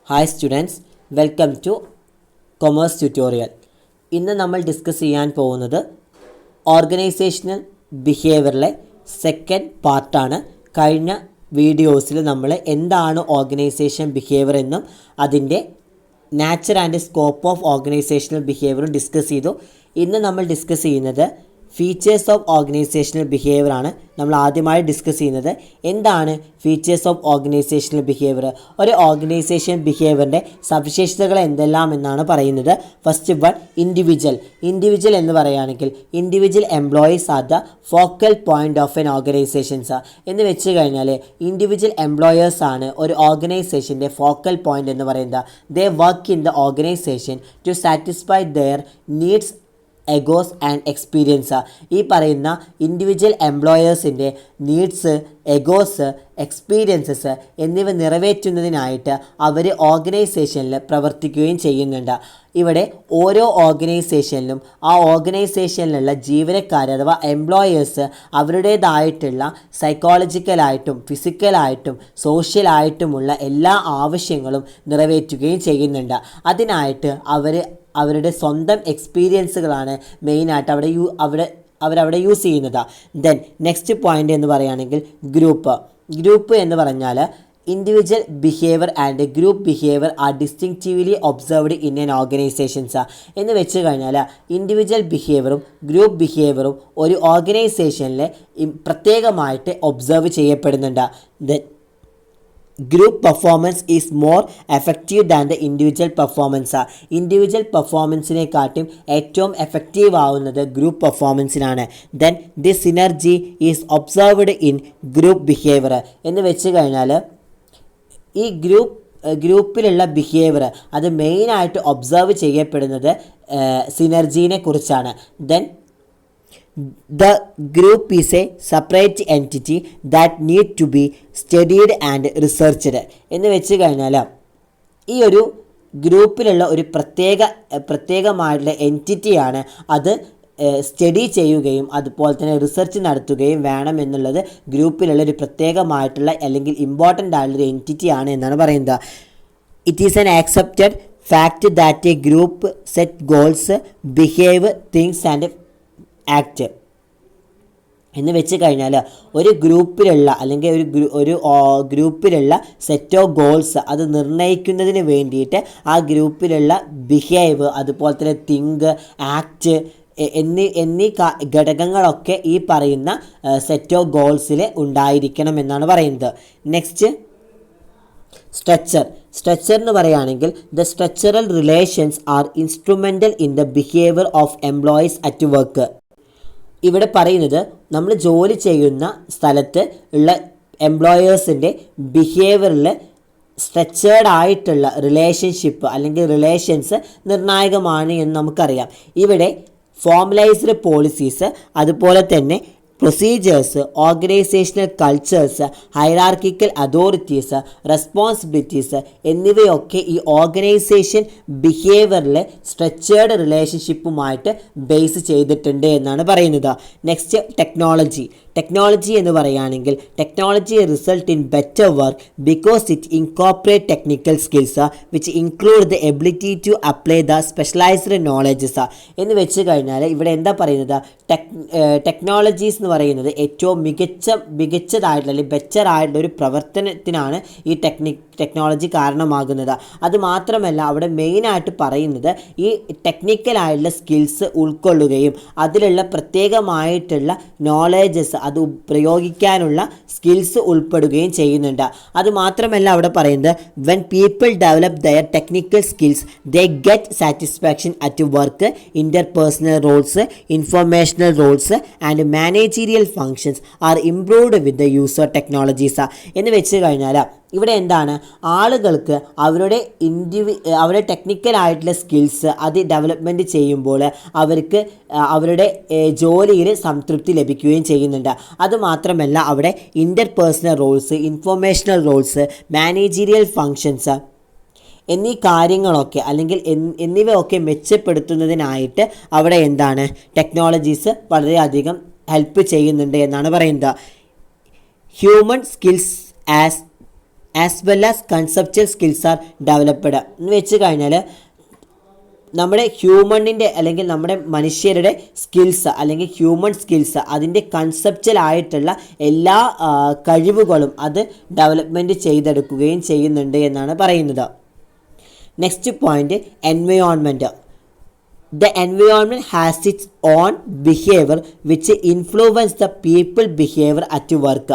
Hi students, welcome two commerce tutorial. ഇന്ന് നമ്മൾ discuss ചെയ്യാൻ പോകുന്നത് ഓർഗനൈസേഷണൽ ബിഹേവിയറിലെ സെക്കൻഡ് പാർട്ടാണ്. കഴിഞ്ഞ വീഡിയോസിൽ നമ്മൾ എന്താണ് ഓർഗനൈസേഷൻ ബിഹേവിയർ എന്നും അതിൻ്റെ nature and scope of organisational ബിഹേവിയറും ഡിസ്കസ് ചെയ്തു. ഇന്ന് നമ്മൾ ഡിസ്കസ് ചെയ്യുന്നത് ഫീച്ചേഴ്സ് ഓഫ് ഓർഗനൈസേഷണൽ ബിഹേവിയർ ആണ്. നമ്മൾ ആദ്യമായി ഡിസ്കസ് ചെയ്യുന്നത് എന്താണ് ഫീച്ചേഴ്സ് ഓഫ് ഓർഗനൈസേഷണൽ ബിഹേവിയർ, ഒരു ഓർഗനൈസേഷൻ ബിഹേവിയറിൻ്റെ സവിശേഷതകൾ എന്തെല്ലാം എന്നാണ് പറയുന്നത്. ഫസ്റ്റ് വൺ, ഇൻഡിവിജ്വൽ എന്ന് പറയുകയാണെങ്കിൽ individual employees are the focal point of N organisations എന്ന് വെച്ച് കഴിഞ്ഞാൽ ഇൻഡിവിജ്വൽ എംപ്ലോയേഴ്സ് ആണ് ഒരു ഓർഗനൈസേഷൻ്റെ ഫോക്കൽ പോയിൻ്റ് എന്ന് പറയുന്നത്. They work in the organisation to satisfy their needs, egos and experience. ഈ പറയുന്ന ഇൻഡിവിജ്വൽ എംപ്ലോയേഴ്സിൻ്റെ നീഡ്സ്, എഗോസ്, എക്സ്പീരിയൻസസ് എന്നിവ നിറവേറ്റുന്നതിനായിട്ട് അവർ ഓർഗനൈസേഷനിൽ പ്രവർത്തിക്കുകയും ചെയ്യുന്നുണ്ട്. ഇവിടെ ഓരോ ഓർഗനൈസേഷനിലും ആ ഓർഗനൈസേഷനിലുള്ള ജീവനക്കാർ അഥവാ എംപ്ലോയേഴ്സ് അവരുടേതായിട്ടുള്ള സൈക്കോളജിക്കലായിട്ടും ഫിസിക്കലായിട്ടും സോഷ്യലായിട്ടുമുള്ള എല്ലാ ആവശ്യങ്ങളും നിറവേറ്റുകയും ചെയ്യുന്നുണ്ട്. അതിനായിട്ട് അവരുടെ സ്വന്തം എക്സ്പീരിയൻസുകളാണ് മെയിനായിട്ട് അവരവിടെ യൂസ് ചെയ്യുന്നത്. ദെൻ നെക്സ്റ്റ് പോയിൻ്റ് എന്ന് പറയുകയാണെങ്കിൽ ഗ്രൂപ്പ് എന്ന് പറഞ്ഞാൽ individual behaviour and group behaviour are distinctively observed in an organisations എന്ന് വെച്ച് കഴിഞ്ഞാൽ ഇൻഡിവിജ്വൽ ബിഹേവിയറും ഗ്രൂപ്പ് ബിഹേവിയറും ഒരു ഓർഗനൈസേഷനിൽ പ്രത്യേകമായിട്ട് ഒബ്സർവ് ചെയ്യപ്പെടുന്നുണ്ട്. Then group performance is more effective than the individual performance. Individual പെർഫോമൻസിനെക്കാട്ടും ഏറ്റവും എഫക്റ്റീവ് ആവുന്നത് ഗ്രൂപ്പ് പെർഫോമൻസിനാണ്. Then the synergy is observed in group behaviour എന്ന് വെച്ച് കഴിഞ്ഞാൽ ഈ ഗ്രൂപ്പിലുള്ള ബിഹേവിയർ അത് മെയിനായിട്ട് ഒബ്സർവ് ചെയ്യപ്പെടുന്നത് സിനർജീനെ കുറിച്ചാണ്. Then the group is a separate entity that need to be studied and researched എന്ന് വെച്ച് കഴിഞ്ഞാൽ ഈ ഒരു ഗ്രൂപ്പിലുള്ള ഒരു പ്രത്യേകമായിട്ടുള്ള എൻറ്റിറ്റിയാണ് അത് സ്റ്റഡി ചെയ്യുകയും അതുപോലെ തന്നെ റിസർച്ച് നടത്തുകയും വേണം എന്നുള്ളത് ഗ്രൂപ്പിലുള്ള ഒരു പ്രത്യേകമായിട്ടുള്ള അല്ലെങ്കിൽ ഇമ്പോർട്ടൻ്റ് ആയിട്ടുള്ളൊരു എൻറ്റിറ്റിയാണ് എന്നാണ് പറയുന്നത്. It is an accepted fact that A group set goals, behave, things and act എന്ന് വെച്ച് കഴിഞ്ഞാൽ ഒരു ഗ്രൂപ്പിലുള്ള അല്ലെങ്കിൽ ഒരു ഗ്രൂപ്പിലുള്ള സെറ്റ് ഓഫ് ഗോൾസ് അത് നിർണ്ണയിക്കുന്നതിന് വേണ്ടിയിട്ട് ആ ഗ്രൂപ്പിലുള്ള ബിഹേവ് അതുപോലെ തന്നെ തിങ്ക്, ആക്ട് എന്നീ ഘടകങ്ങളൊക്കെ ഈ പറയുന്ന സെറ്റ് ഓഫ് ഗോൾസിൽ ഉണ്ടായിരിക്കണം എന്നാണ് പറയുന്നത്. നെക്സ്റ്റ് സ്ട്രക്ചർ എന്ന് പറയുകയാണെങ്കിൽ the structural relations R instrumental in the behaviour of employees at work. ഇവിടെ പറയുന്നത് നമ്മൾ ജോലി ചെയ്യുന്ന സ്ഥലത്ത് ഉള്ള എംപ്ലോയേഴ്സിൻ്റെ ബിഹേവിയറിൽ സ്ട്രക്ചേർഡ് ആയിട്ടുള്ള റിലേഷൻഷിപ്പ് അല്ലെങ്കിൽ റിലേഷൻസ് നിർണായകമാണ് എന്ന് നമുക്കറിയാം. ഇവിടെ ഫോർമലൈസ്ഡ് പോളിസീസ് അതുപോലെ തന്നെ procedures, organisational cultures, hierarchical authorities, responsibilities എന്നിവയൊക്കെ ഈ ഓർഗനൈസേഷൻ ബിഹേവിയറിലെ സ്ട്രക്ചേർഡ് റിലേഷൻഷിപ്പുമായിട്ട് ബേസ് ചെയ്തിട്ടുണ്ട് എന്നാണ് പറയുന്നത്. നെക്സ്റ്റ് ടെക്നോളജി എന്ന് പറയുകയാണെങ്കിൽ technology result in better work because it incorporate technical skills which include the ability to apply the specialised knowledges എന്ന് വെച്ച് കഴിഞ്ഞാൽ ഇവിടെ എന്താ പറയുന്നത്, ടെക്നോളജീസ് എന്ന് പറയുന്നത് ഏറ്റവും മികച്ചതായിട്ടുള്ള അല്ലെങ്കിൽ ബെറ്റർ ആയിട്ടുള്ള ഒരു പ്രവർത്തനത്തിനാണ് ഈ ടെക്നോളജി കാരണമാകുന്നത്. അതുമാത്രമല്ല അവിടെ മെയിനായിട്ട് പറയുന്നത് ഈ ടെക്നിക്കലായിട്ടുള്ള സ്കിൽസ് ഉൾക്കൊള്ളുകയും അതിലുള്ള പ്രത്യേകമായിട്ടുള്ള നോളേജസ് അത് പ്രയോഗിക്കാനുള്ള സ്കിൽസ് ഉൾപ്പെടുകയും ചെയ്യുന്നുണ്ട്. അതുമാത്രമല്ല അവിടെ പറയുന്നത് when people develop their technical skills they get satisfaction at work, interpersonal roles, informational roles and managerial functions are improved with the use of technologies എന്ന് വെച്ച് കഴിഞ്ഞാൽ ഇവിടെ എന്താണ്, ആളുകൾക്ക് അവരുടെ ടെക്നിക്കലായിട്ടുള്ള സ്കിൽസ് അത് ഡെവലപ്മെൻറ്റ് ചെയ്യുമ്പോൾ അവർക്ക് അവരുടെ ജോലിയിൽ സംതൃപ്തി ലഭിക്കുകയും ചെയ്യുന്നുണ്ട്. അതുമാത്രമല്ല അവിടെ interpersonal roles, informational roles, managerial functions എന്നീ കാര്യങ്ങളൊക്കെ അല്ലെങ്കിൽ എന്നിവയൊക്കെ മെച്ചപ്പെടുത്തുന്നതിനായിട്ട് അവിടെ എന്താണ് ടെക്നോളജീസ് വളരെയധികം ഹെൽപ്പ് ചെയ്യുന്നുണ്ട് എന്നാണ് പറയുന്നത്. Human skills as well as conceptual skills are developed. എന്ന് വെച്ച് കഴിഞ്ഞാൽ നമ്മുടെ ഹ്യൂമണിൻ്റെ അല്ലെങ്കിൽ നമ്മുടെ മനുഷ്യരുടെ സ്കിൽസ് അല്ലെങ്കിൽ ഹ്യൂമൻ സ്കിൽസ് അതിൻ്റെ കൺസെപ്ച്വൽ ആയിട്ടുള്ള എല്ലാ കഴിവുകളും അത് ഡെവലപ്മെൻറ്റ് ചെയ്തെടുക്കുകയും ചെയ്യുന്നുണ്ട് എന്നാണ് പറയുന്നത്. Next point, environment. The environment has its own behavior which influence the people behavior at work.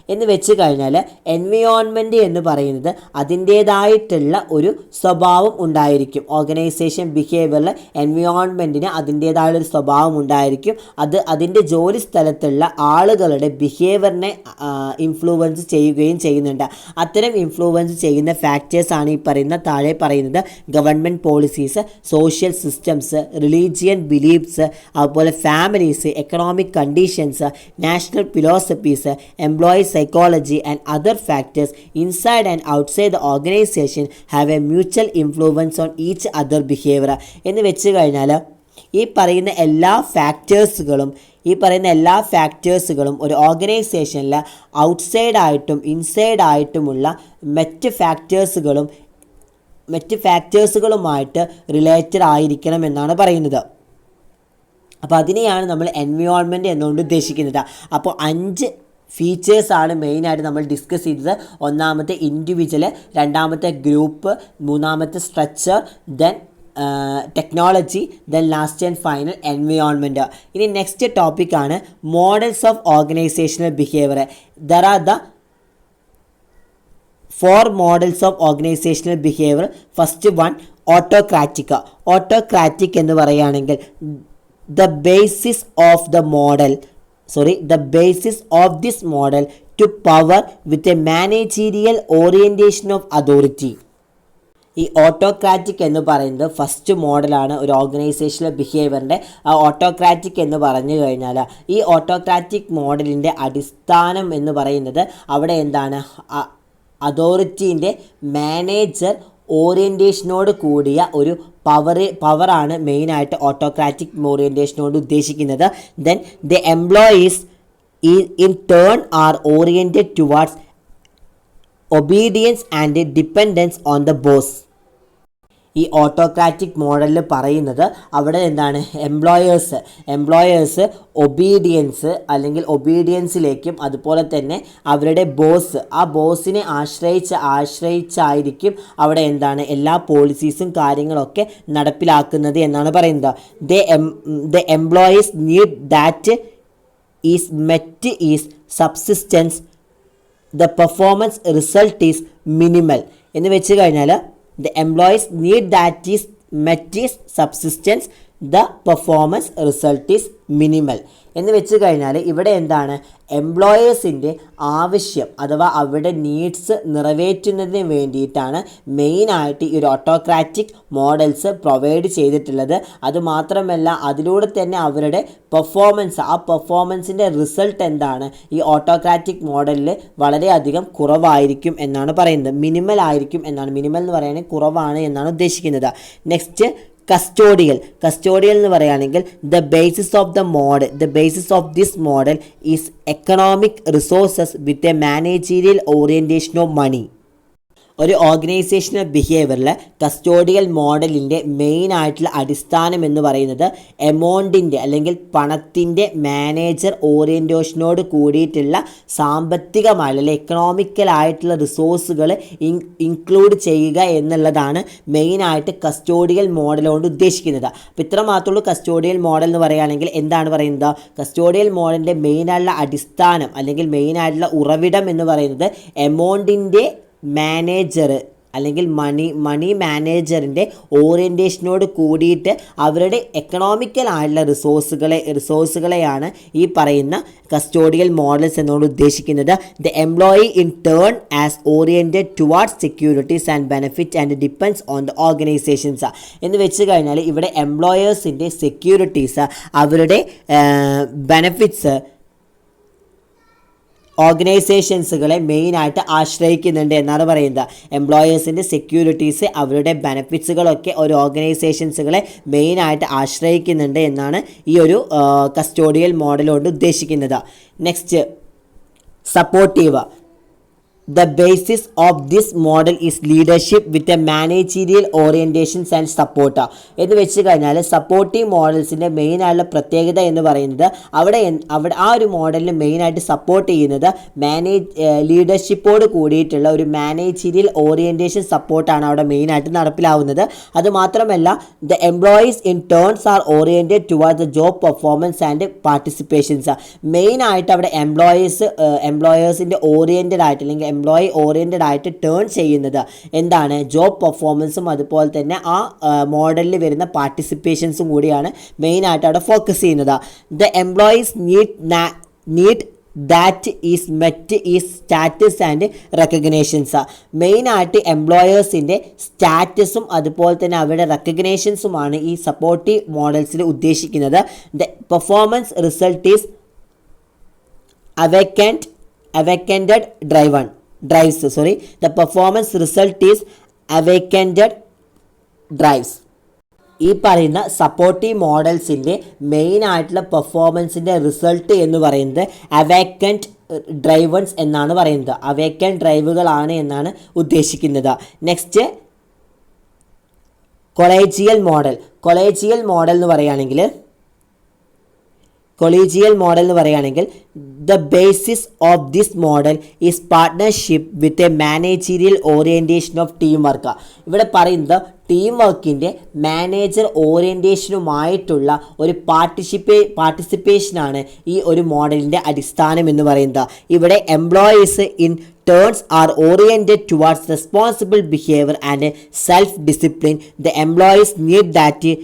എന്ന് വെച്ച് കഴിഞ്ഞാൽ എൻവയോൺമെൻറ്റ് എന്ന് പറയുന്നത് അതിൻ്റേതായിട്ടുള്ള ഒരു സ്വഭാവം ഉണ്ടായിരിക്കും. ഓർഗനൈസേഷൻ ബിഹേവിയറിൽ എൻവയോൺമെൻറ്റിന് അതിൻ്റേതായൊരു സ്വഭാവം ഉണ്ടായിരിക്കും. അത് അതിൻ്റെ ജോലി സ്ഥലത്തുള്ള ആളുകളുടെ ബിഹേവിയറിനെ ഇൻഫ്ലുവൻസ് ചെയ്യുകയും ചെയ്യുന്നുണ്ട്. അത്തരം ഇൻഫ്ലുവൻസ് ചെയ്യുന്ന ഫാക്ടേഴ്സാണ് ഈ പറയുന്ന താഴെ പറയുന്നത് government policies, social systems, religion beliefs, അതുപോലെ families, economic conditions, national philosophies, employees psychology and other factors inside and outside the organization have a mutual influence on each other behavior. എന്ന് വെച്ച് കഴിഞ്ഞാൽ ഈ പറയുന്ന എല്ലാ ഫാക്ടേഴ്സുകളും ഒരു ഓർഗനൈസേഷനിൽ ഔട്ട്സൈഡായിട്ടും ഇൻസൈഡായിട്ടുമുള്ള മറ്റ് ഫാക്ടേഴ്സുകളുമായിട്ട് റിലേറ്റഡ് ആയിരിക്കണം എന്നാണ് പറയുന്നത്. അപ്പോൾ അതിനെയാണ് നമ്മൾ എൻവയോൺമെൻറ്റ് എന്നുകൊണ്ട് ഉദ്ദേശിക്കുന്നത്. അപ്പോൾ 5 ഫീച്ചേഴ്സാണ് മെയിനായിട്ട് നമ്മൾ ഡിസ്കസ് ചെയ്തത്. ഒന്നാമത്തെ ഇൻഡിവിജ്വൽ, രണ്ടാമത്തെ ഗ്രൂപ്പ്, മൂന്നാമത്തെ structure, then technology, then last and final environment. ഇനി നെക്സ്റ്റ് ടോപ്പിക്കാണ് models of organisational behaviour. There are the 4 models of organisational behaviour. First one, autocratic. Autocratic എന്ന് പറയുകയാണെങ്കിൽ the basis of this model to power with a managerial orientation of authority. ഈ autocratic എന്ന് പറയുന്നത് first മോഡലാണ് ഒരു organisational ബിഹേവിയറിൻ്റെ. ആ autocratic എന്ന് പറഞ്ഞു കഴിഞ്ഞാൽ ഈ ഓട്ടോക്രാറ്റിക് മോഡലിൻ്റെ അടിസ്ഥാനം എന്ന് പറയുന്നത് അവിടെ എന്താണ്, അതോറിറ്റീൻ്റെ മാനേജർ ഓറിയൻറ്റേഷനോട് കൂടിയ ഒരു പവറാണ് മെയിനായിട്ട് ഓട്ടോക്രാറ്റിക് ഓറിയൻറ്റേഷനോട് ഉദ്ദേശിക്കുന്നത്. Then the employees in turn are oriented towards obedience and dependence on the boss. ഈ ഓട്ടോക്രാറ്റിക് മോഡലിൽ പറയുന്നത് അവിടെ എന്താണ്, എംപ്ലോയേഴ്സ് ഒബീഡിയൻസിലേക്കും അതുപോലെ തന്നെ അവരുടെ ആ ബോസിനെ ആശ്രയിച്ചായിരിക്കും അവിടെ എന്താണ് എല്ലാ പോളിസീസും കാര്യങ്ങളൊക്കെ നടപ്പിലാക്കുന്നത് എന്നാണ് പറയുന്നത്. The employees need that is met is subsistence, the performance result is minimal. എന്ന് വെച്ച് കഴിഞ്ഞാൽ the employees need that is met is subsistence, the performance result is minimal. എന്ന് വെച്ച് കഴിഞ്ഞാൽ ഇവിടെ എന്താണ്, എംപ്ലോയേഴ്സിൻ്റെ ആവശ്യം അഥവാ അവരുടെ നീഡ്സ് നിറവേറ്റുന്നതിന് വേണ്ടിയിട്ടാണ് മെയിനായിട്ട് ഈ ഒരു ഓട്ടോക്രാറ്റിക് മോഡൽസ് പ്രൊവൈഡ് ചെയ്തിട്ടുള്ളത്. അതുമാത്രമല്ല അതിലൂടെ തന്നെ അവരുടെ പെർഫോമൻസിൻ്റെ റിസൾട്ട് എന്താണ്, ഈ ഓട്ടോക്രാറ്റിക് മോഡലിൽ വളരെയധികം കുറവായിരിക്കും എന്നാണ് പറയുന്നത്. മിനിമൽ ആയിരിക്കും എന്നാണ്, മിനിമൽ എന്ന് പറയുന്നത് കുറവാണ് എന്നാണ് ഉദ്ദേശിക്കുന്നത്. നെക്സ്റ്റ് കസ്റ്റോഡിയൽ എന്ന് പറയുകയാണെങ്കിൽ the basis of this model is economic resources with a managerial orientation of money. ഒരു ഓർഗനൈസേഷണൽ ബിഹേവിയറിൽ കസ്റ്റോഡിയൽ മോഡലിൻ്റെ മെയിനായിട്ടുള്ള അടിസ്ഥാനം എന്ന് പറയുന്നത് എമൗണ്ടിൻ്റെ അല്ലെങ്കിൽ പണത്തിൻ്റെ മാനേജർ ഓറിയൻറ്റേഷനോട് കൂടിയിട്ടുള്ള സാമ്പത്തികമായ അല്ലെങ്കിൽ എക്കണോമിക്കലായിട്ടുള്ള റിസോഴ്സുകൾ ഇൻക്ലൂഡ് ചെയ്യുക എന്നുള്ളതാണ് മെയിനായിട്ട് കസ്റ്റോഡിയൽ മോഡൽ കൊണ്ട് ഉദ്ദേശിക്കുന്നത്. അപ്പോൾ ഇത്ര മാത്രമേ കസ്റ്റോഡിയൽ മോഡൽ എന്ന് പറയുകയാണെങ്കിൽ എന്താണ് പറയുന്നത്, കസ്റ്റോഡിയൽ മോഡലിൻ്റെ മെയിനായിട്ടുള്ള അടിസ്ഥാനം അല്ലെങ്കിൽ മെയിനായിട്ടുള്ള ഉറവിടം എന്ന് പറയുന്നത് എമൗണ്ടിൻ്റെ മാനേജർ അല്ലെങ്കിൽ മണി മാനേജറിൻ്റെ ഓറിയൻറ്റേഷനോട് കൂടിയിട്ട് അവരുടെ എക്കണോമിക്കൽ ആയിട്ടുള്ള റിസോഴ്സുകളെയാണ് ഈ പറയുന്ന കസ്റ്റോഡിയൽ മോഡൽസ് എന്നോട് ഉദ്ദേശിക്കുന്നത്. The employee in turn as oriented towards securities and benefit and depends on the organisations. എന്ന് വെച്ച് കഴിഞ്ഞാൽ ഇവിടെ എംപ്ലോയേഴ്സിൻ്റെ സെക്യൂരിറ്റീസ്, അവരുടെ ബെനിഫിറ്റ്സ് ഓർഗനൈസേഷൻസുകളെ മെയിനായിട്ട് ആശ്രയിക്കുന്നുണ്ട് എന്നാണ് പറയുന്നത്. എംപ്ലോയേഴ്സിൻ്റെ സെക്യൂരിറ്റീസ്, അവരുടെ ബെനിഫിറ്റ്സുകളൊക്കെ ഒരു ഓർഗനൈസേഷൻസുകളെ മെയിനായിട്ട് ആശ്രയിക്കുന്നുണ്ട് എന്നാണ് ഈ ഒരു കസ്റ്റോഡിയൽ മോഡൽ കൊണ്ട് ഉദ്ദേശിക്കുന്നത്. Next supportive. The basis of this model is leadership with a managerial orientations and support. എന്ന് വെച്ച് കഴിഞ്ഞാൽ സപ്പോർട്ടീവ് മോഡൽസിൻ്റെ മെയിനായുള്ള പ്രത്യേകത എന്ന് പറയുന്നത് അവിടെ ആ ഒരു മോഡലിന് മെയിനായിട്ട് സപ്പോർട്ട് ചെയ്യുന്നത് ലീഡർഷിപ്പോട് കൂടിയിട്ടുള്ള ഒരു മാനേജീരിയൽ ഓറിയൻറ്റേഷൻ സപ്പോർട്ടാണ് അവിടെ മെയിനായിട്ട് നടപ്പിലാവുന്നത്. അതുമാത്രമല്ല the employees in turns are oriented toward the job performance and participations. മെയിനായിട്ട് അവിടെ എംപ്ലോയേഴ്സിൻ്റെ ഓറിയൻറ്റഡ് ആയിട്ട് അല്ലെങ്കിൽ എംപ്ലോയി ഓറിയൻറ്റഡ് ആയിട്ട് ടേൺ ചെയ്യുന്നത് എന്താണ്, ജോബ് പെർഫോമൻസും അതുപോലെ തന്നെ ആ മോഡലിൽ വരുന്ന പാർട്ടിസിപ്പേഷൻസും കൂടിയാണ് മെയിനായിട്ട് അവിടെ ഫോക്കസ് ചെയ്യുന്നത്. The employees need that is met is status and recognitions. മെയിനായിട്ട് എംപ്ലോയേഴ്സിൻ്റെ സ്റ്റാറ്റസും അതുപോലെ തന്നെ അവരുടെ റെക്കഗ്നേഷൻസുമാണ് ഈ സപ്പോർട്ടീവ് മോഡൽസിൽ ഉദ്ദേശിക്കുന്നത്. The performance result is awakened the performance result is awakened drives. ഈ പറയുന്ന സപ്പോർട്ടീവ് മോഡൽസിൻ്റെ മെയിനായിട്ടുള്ള പെർഫോമൻസിൻ്റെ റിസൾട്ട് എന്ന് പറയുന്നത് അവേക്കൻഡ് ഡ്രൈവേഴ്സ് എന്നാണ് പറയുന്നത്. അവേക്കൻഡ് ഡ്രൈവുകളാണ് എന്നാണ് ഉദ്ദേശിക്കുന്നത്. നെക്സ്റ്റ് കൊളീജിയൽ മോഡൽ എന്ന് പറയുകയാണെങ്കിൽ the basis of this model is partnership with a managerial orientation of team work. ഇവിടെ പറയുന്നത് ടീം വർക്കിൻ്റെ മാനേജർ ഓറിയൻറ്റേഷനുമായിട്ടുള്ള ഒരു പാർട്ടിസിപ്പേഷനാണ് ഈ ഒരു മോഡലിൻ്റെ അടിസ്ഥാനം എന്ന് പറയുന്നത്. ഇവിടെ employees in turns are oriented towards responsible behaviour and self discipline. The employees need that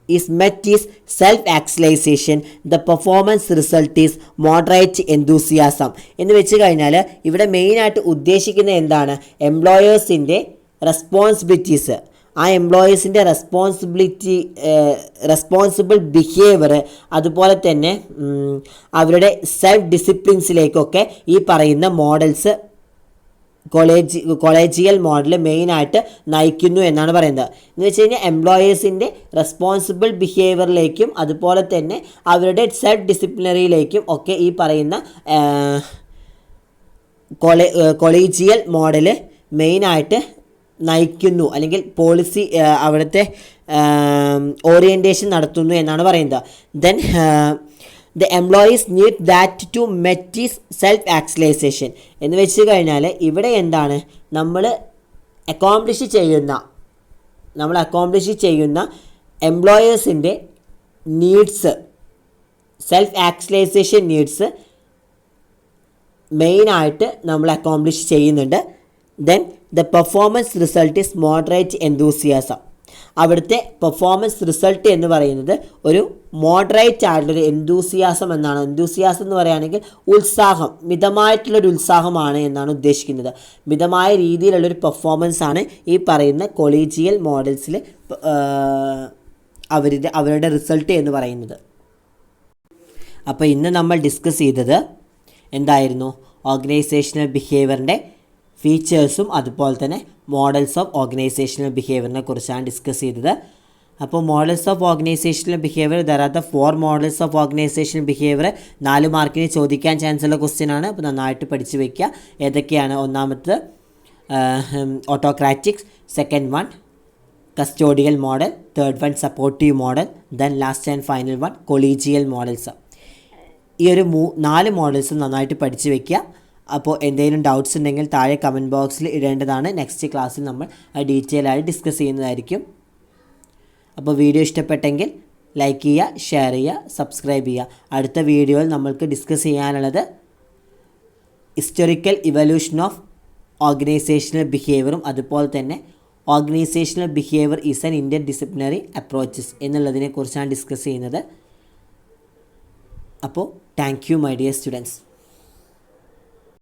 is met is self-actualization. The performance result is moderate enthusiasm. എന്ന് വെച്ച് കഴിഞ്ഞാൽ ഇവിടെ മെയിനായിട്ട് ഉദ്ദേശിക്കുന്നത് എന്താണ്, എംപ്ലോയേഴ്സിൻ്റെ റെസ്പോൺസിബിലിറ്റീസ്, ആ എംപ്ലോയീസിൻ്റെ റെസ്പോൺസിബിൾ ബിഹേവിയർ അതുപോലെ തന്നെ അവരുടെ സെൽഫ് ഡിസിപ്ലിൻസിലേക്കൊക്കെ ഈ പറയുന്ന മോഡൽസ് കൊളീജിയൽ മോഡൽ മെയിനായിട്ട് നയിക്കുന്നു എന്നാണ് പറയുന്നത്. എന്ന് വെച്ച് കഴിഞ്ഞാൽ എംപ്ലോയേഴ്സിൻ്റെ റെസ്പോൺസിബിൾ ബിഹേവിയറിലേക്കും അതുപോലെ തന്നെ അവരുടെ സെൽഫ് ഡിസിപ്ലിനറിയിലേക്കും ഒക്കെ ഈ പറയുന്ന കൊളീജിയൽ മോഡൽ മെയിനായിട്ട് നയിക്കുന്നു അല്ലെങ്കിൽ പോളിസി അവിടുത്തെ ഓറിയൻറ്റേഷൻ നടത്തുന്നു എന്നാണ് പറയുന്നത്. Then the employees need that to met is self actualisation. എന്ന് വെച്ച് കഴിഞ്ഞാൽ ഇവിടെ എന്താണ്, നമ്മൾ അക്കോംപ്ലിഷ് ചെയ്യുന്ന എംപ്ലോയേഴ്സിൻ്റെ നീഡ്സ്, സെൽഫ് ആക്ച്വലൈസേഷൻ നീഡ്സ് മെയിനായിട്ട് നമ്മൾ അക്കോംപ്ലിഷ് ചെയ്യുന്നുണ്ട്. Then the performance result is moderate enthusiasm. അവിടുത്തെ പെർഫോമൻസ് റിസൾട്ട് എന്ന് പറയുന്നത് ഒരു മോഡറേറ്റ് ആയിട്ടുള്ളൊരു എന്തൂസിയാസം എന്നാണ്. എന്തൂസിയാസം എന്ന് പറയുകയാണെങ്കിൽ ഉത്സാഹം, മിതമായിട്ടുള്ളൊരു ഉത്സാഹമാണ് എന്നാണ് ഉദ്ദേശിക്കുന്നത്. മിതമായ രീതിയിലുള്ളൊരു പെർഫോമൻസ് ആണ് ഈ പറയുന്ന കൊളീജിയൽ മോഡൽസിൽ അവരുടെ റിസൾട്ട് എന്ന് പറയുന്നത്. അപ്പോൾ ഇന്ന് നമ്മൾ ഡിസ്കസ് ചെയ്തത് എന്തായിരുന്നു, ഓർഗനൈസേഷണൽ ബിഹേവിയറിൻ്റെ ഫീച്ചേഴ്സും അതുപോലെ തന്നെ മോഡൽസ് ഓഫ് ഓർഗനൈസേഷണൽ ബിഹേവിയറിനെ കുറിച്ചാണ് ഡിസ്കസ് ചെയ്തത്. അപ്പോൾ മോഡൽസ് ഓഫ് ഓർഗനൈസേഷണൽ ബിഹേവിയർ തരാത്ത 4 മോഡൽസ് ഓഫ് ഓർഗനൈസേഷണൽ ബിഹേവിയർ 4 മാർക്കിന് ചോദിക്കാൻ ചാൻസ് ഉള്ള ക്വസ്റ്റ്യൻ ആണ്. അപ്പോൾ നന്നായിട്ട് പഠിച്ചു വയ്ക്കുക. ഏതൊക്കെയാണ്? ഒന്നാമത്തെ autocratics, second one custodial model, third one supportive model, then last and final one collegial models. ഈ ഒരു 4 മോഡൽസും നന്നായിട്ട് പഠിച്ചു വയ്ക്കുക. അപ്പോൾ എന്തെങ്കിലും ഡൗട്ട്സ് ഉണ്ടെങ്കിൽ താഴെ കമൻറ്റ് ബോക്സിൽ ഇടേണ്ടതാണ്. നെക്സ്റ്റ് ക്ലാസ്സിൽ നമ്മൾ ഡീറ്റെയിൽ ആയി ഡിസ്കസ് ചെയ്യുന്നതായിരിക്കും. അപ്പോൾ വീഡിയോ ഇഷ്ടപ്പെട്ടെങ്കിൽ ലൈക്ക് ചെയ്യുക, ഷെയർ ചെയ്യുക, സബ്സ്ക്രൈബ് ചെയ്യുക. അടുത്ത വീഡിയോയിൽ നമ്മൾക്ക് ഡിസ്കസ് ചെയ്യാനുള്ളത് ഹിസ്റ്റോറിക്കൽ ഇവല്യൂഷൻ ഓഫ് ഓർഗനൈസേഷണൽ ബിഹേവിയറും അതുപോലെ തന്നെ organisational behaviour is an Indian disciplinary approaches എന്നുള്ളതിനെ കുറിച്ചാണ് ഡിസ്കസ് ചെയ്യുന്നത്. അപ്പോൾ thank you my dear students.